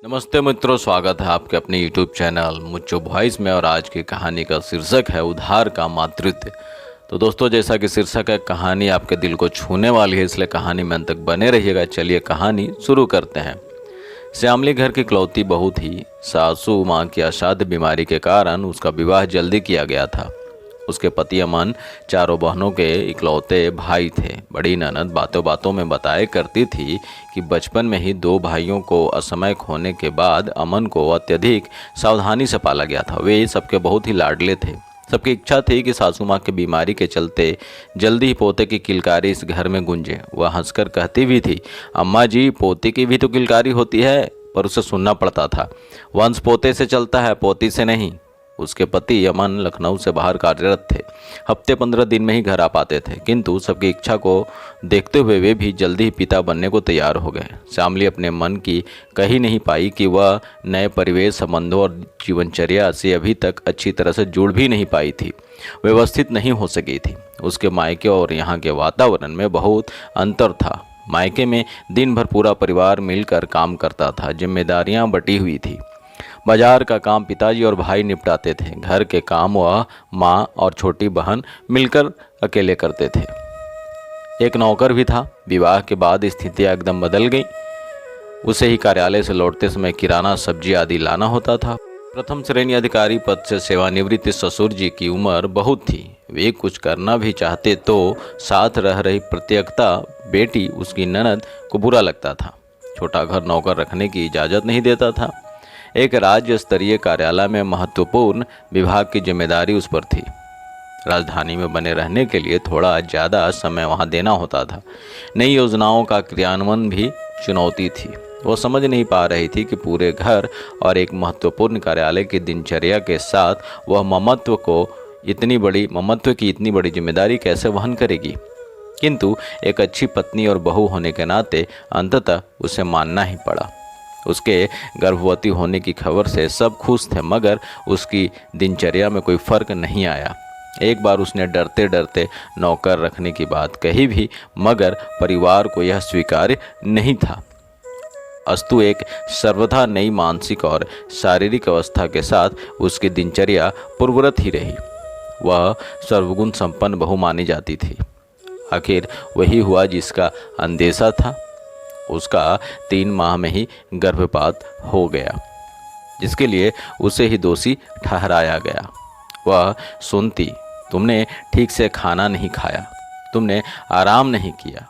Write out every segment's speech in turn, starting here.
नमस्ते मित्रों, स्वागत है आपके अपने YouTube चैनल मुच्चो वॉइस में। और आज की कहानी का शीर्षक है उधार का मातृत्व। तो दोस्तों, जैसा कि शीर्षक है, कहानी आपके दिल को छूने वाली है, इसलिए कहानी में अंत तक बने रहिएगा। चलिए कहानी शुरू करते हैं। श्यामली घर की इकलौती बहू थी। सासू माँ की असाध्य बीमारी के कारण उसका विवाह जल्दी किया गया था। उसके पति अमन चारों बहनों के इकलौते भाई थे। बड़ी ननद बातों बातों में बताया करती थी कि बचपन में ही दो भाइयों को असमय खोने के बाद अमन को अत्यधिक सावधानी से पाला गया था। वे सबके बहुत ही लाडले थे। सबकी इच्छा थी कि सासू माँ की बीमारी के चलते जल्दी ही पोते की किलकारी इस घर में गूंजे। वह हंसकर कहती भी थी, अम्मा जी, पोते की भी तो किलकारी होती है। पर उसे सुनना पड़ता था, वंश पोते से चलता है, पोती से नहीं। उसके पति अमन लखनऊ से बाहर कार्यरत थे। हफ्ते 15 दिन में ही घर आ पाते थे, किंतु सबकी इच्छा को देखते हुए वे भी जल्दी ही पिता बनने को तैयार हो गए। श्यामली अपने मन की कही नहीं पाई कि वह नए परिवेश, संबंधों और जीवनचर्या से अभी तक अच्छी तरह से जुड़ भी नहीं पाई थी, व्यवस्थित नहीं हो सकी थी। उसके मायके और यहाँ के वातावरण में बहुत अंतर था। मायके में दिन भर पूरा परिवार मिलकर काम करता था, जिम्मेदारियां बटी हुई थी। बाजार का काम पिताजी और भाई निपटाते थे। घर के काम वह माँ और छोटी बहन मिलकर अकेले करते थे। एक नौकर भी था। विवाह के बाद स्थितियाँ एकदम बदल गई। उसे ही कार्यालय से लौटते समय किराना, सब्जी आदि लाना होता था। प्रथम श्रेणी अधिकारी पद से सेवानिवृत्त ससुर जी की उम्र बहुत थी। वे कुछ करना भी चाहते तो साथ रह रही प्रत्येकता बेटी, उसकी ननद, को बुरा लगता था। छोटा घर नौकर रखने की इजाज़त नहीं देता था। एक राज्य स्तरीय कार्यालय में महत्वपूर्ण विभाग की जिम्मेदारी उस पर थी। राजधानी में बने रहने के लिए थोड़ा ज़्यादा समय वहां देना होता था। नई योजनाओं का क्रियान्वयन भी चुनौती थी। वो समझ नहीं पा रही थी कि पूरे घर और एक महत्वपूर्ण कार्यालय की दिनचर्या के साथ वह ममत्व की इतनी बड़ी जिम्मेदारी कैसे वहन करेगी। किंतु एक अच्छी पत्नी और बहू होने के नाते अंततः उसे मानना ही पड़ा। उसके गर्भवती होने की खबर से सब खुश थे, मगर उसकी दिनचर्या में कोई फर्क नहीं आया। एक बार उसने डरते डरते नौकर रखने की बात कही भी, मगर परिवार को यह स्वीकार्य नहीं था। अस्तु एक सर्वथा नई मानसिक और शारीरिक अवस्था के साथ उसकी दिनचर्या पूर्ववत ही रही। वह सर्वगुण संपन्न बहू मानी जाती थी। आखिर वही हुआ जिसका अंदेशा था। उसका 3 माह में ही गर्भपात हो गया, जिसके लिए उसे ही दोषी ठहराया गया। वह सुनती, तुमने ठीक से खाना नहीं खाया, तुमने आराम नहीं किया।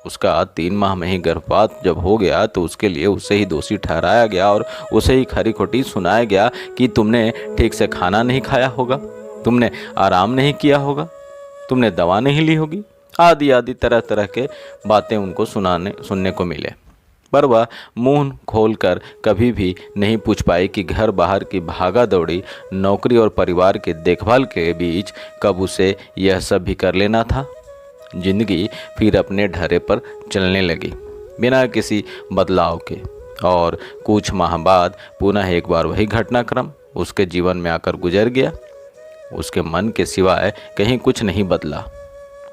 उसका 3 माह में ही गर्भपात जब हो गया तो उसके लिए उसे ही दोषी ठहराया गया और उसे ही खरी खोटी सुनाया गया कि तुमने ठीक से खाना नहीं खाया होगा, तुमने आराम नहीं किया होगा, तुमने दवा नहीं ली होगी, आदि आदि तरह तरह के बातें उनको सुनने को मिले। पर वह मुंह खोलकर कभी भी नहीं पूछ पाई कि घर बाहर की भागा दौड़ी, नौकरी और परिवार की देखभाल के बीच कब उसे यह सब भी कर लेना था। जिंदगी फिर अपने ढर्रे पर चलने लगी, बिना किसी बदलाव के। और कुछ माह बाद पुनः एक बार वही घटनाक्रम उसके जीवन में आकर गुजर गया। उसके मन के सिवाय कहीं कुछ नहीं बदला,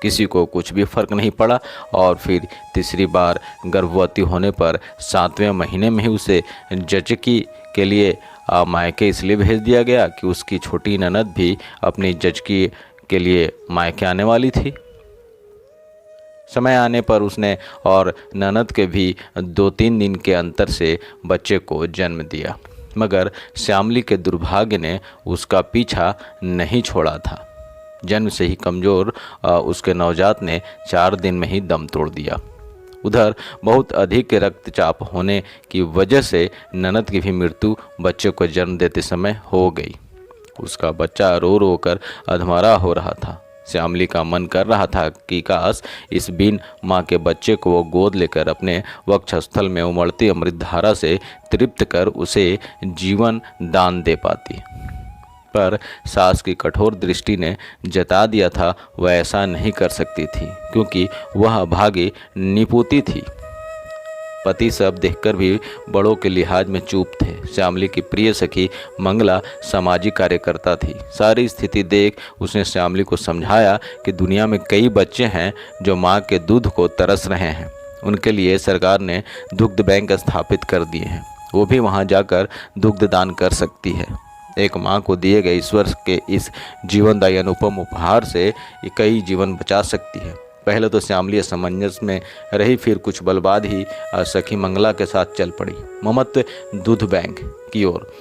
किसी को कुछ भी फर्क नहीं पड़ा। और फिर तीसरी बार गर्भवती होने पर 7वें महीने में ही उसे जचकी के लिए मायके इसलिए भेज दिया गया कि उसकी छोटी ननद भी अपनी जचकी के लिए मायके आने वाली थी। समय आने पर उसने और ननद के भी 2-3 दिन के अंतर से बच्चे को जन्म दिया, मगर श्यामली के दुर्भाग्य ने उसका पीछा नहीं छोड़ा था। जन्म से ही कमज़ोर उसके नवजात ने 4 दिन में ही दम तोड़ दिया। उधर बहुत अधिक रक्तचाप होने की वजह से ननद की भी मृत्यु बच्चे को जन्म देते समय हो गई। उसका बच्चा रो रो कर अधमरा हो रहा था। श्यामली का मन कर रहा था कि काश इस बिन माँ के बच्चे को वो गोद लेकर अपने वक्षस्थल में उमड़ती अमृत धारा से तृप्त कर उसे जीवन दान दे पाती। पर सास की कठोर दृष्टि ने जता दिया था वह ऐसा नहीं कर सकती थी, क्योंकि वह अभागी निपुती थी। पति सब देखकर भी बड़ों के लिहाज में चुप थे। श्यामली की प्रिय सखी मंगला सामाजिक कार्यकर्ता थी। सारी स्थिति देख उसने श्यामली को समझाया कि दुनिया में कई बच्चे हैं जो माँ के दूध को तरस रहे हैं। उनके लिए सरकार ने दुग्ध बैंक स्थापित कर दिए हैं वो भी वहाँ जाकर दुग्ध दान कर सकती है। एक माँ को दिए गए ईश्वर के इस जीवनदायी अनुपम उपहार से ये कई जीवन बचा सकती है। पहले तो श्यामली असमंजस में रही, फिर कुछ बल बाद ही सखी मंगला के साथ चल पड़ी ममत दूध बैंक की ओर।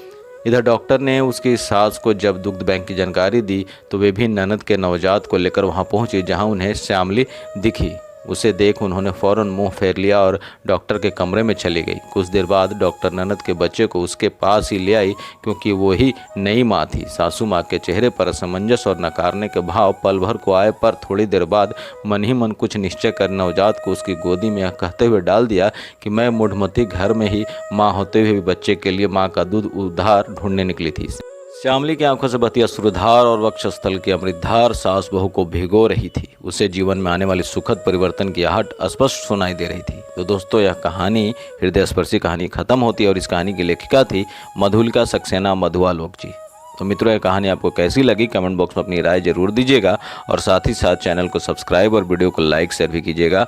इधर डॉक्टर ने उसकी सास को जब दुग्ध बैंक की जानकारी दी तो वे भी ननद के नवजात को लेकर वहां पहुंची, जहां उन्हें श्यामली दिखी। उसे देख उन्होंने फौरन मुंह फेर लिया और डॉक्टर के कमरे में चली गई। कुछ देर बाद डॉक्टर ननद के बच्चे को उसके पास ही ले आई, क्योंकि वो ही नई माँ थी। सासू माँ के चेहरे पर असमंजस और नकारने के भाव पल भर को आए, पर थोड़ी देर बाद मन ही मन कुछ निश्चय कर नवजात को उसकी गोदी में कहते हुए डाल दिया कि मैं मूढ़मती घर में ही माँ होते हुए बच्चे के लिए माँ का दूध उधार ढूंढने निकली थी। श्यामली की आंखों से बहती अश्रुधार और वक्षस्थल की अमृतधार सास बहू को भिगो रही थी। उसे जीवन में आने वाली सुखद परिवर्तन की आहट स्पष्ट सुनाई दे रही थी। तो दोस्तों, यह कहानी, हृदय स्पर्शी कहानी खत्म होती है और इस कहानी की लेखिका थी मधुलिका सक्सेना मधुआलोक जी। तो मित्रों, यह कहानी आपको कैसी लगी कमेंट बॉक्स में अपनी राय जरूर दीजिएगा और साथ ही साथ चैनल को सब्सक्राइब और वीडियो को लाइक शेयर भी कीजिएगा।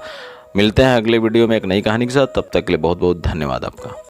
मिलते हैं अगले वीडियो में एक नई कहानी के साथ। तब तक के लिए बहुत बहुत धन्यवाद आपका।